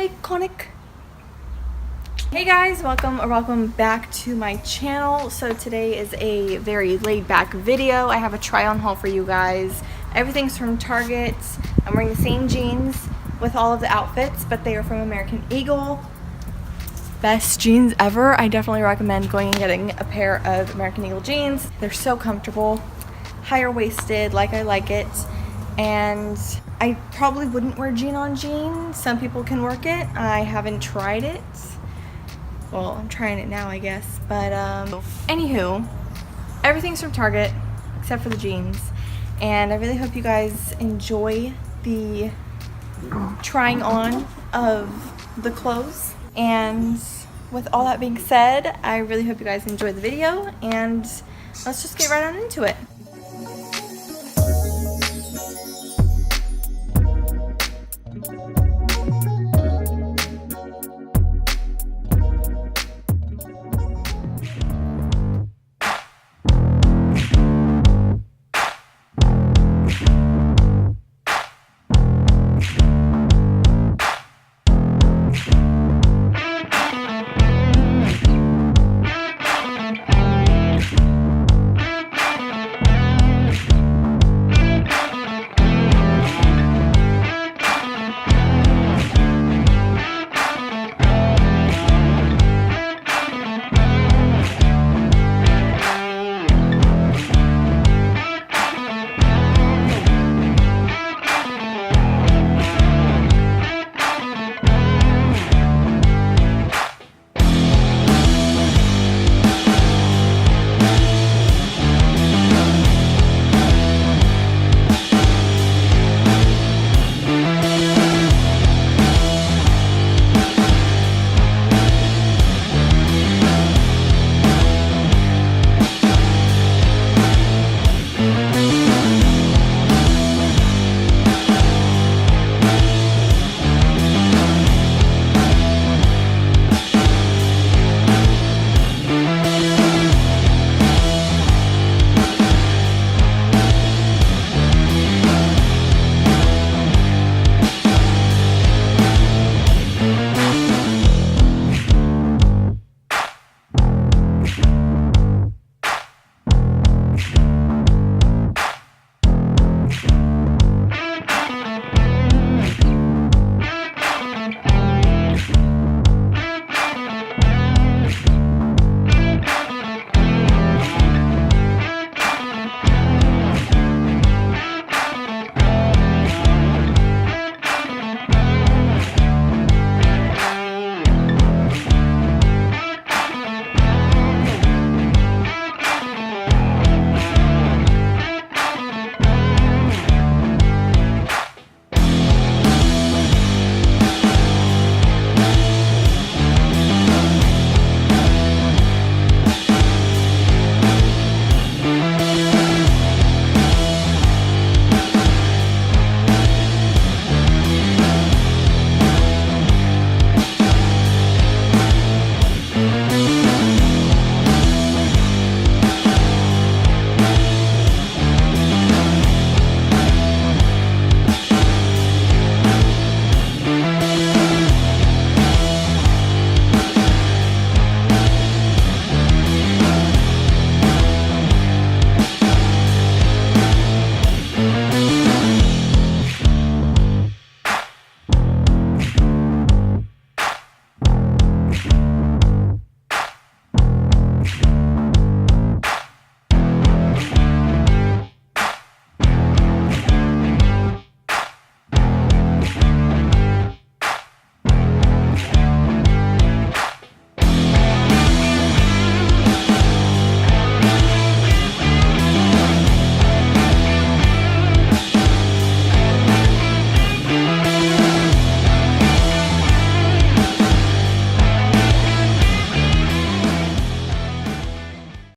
iconic. Hey guys, welcome back to my channel. So today is a very laid back video. I have a try on haul for you guys. Everything's from Target. I'm wearing the same jeans with all of the outfits, but they are from American Eagle. Best jeans ever. I definitely recommend going and getting a pair of American Eagle jeans. They're so comfortable, higher waisted like I like it, and I probably wouldn't wear jean on jean. Some people can work it. I haven't tried it. Well, I'm trying it now, I guess. But anywho, everything's from Target except for the jeans, and I really hope you guys enjoy the trying on of the clothes. And with all that being said, I really hope you guys enjoy the video, and let's just get right on into it.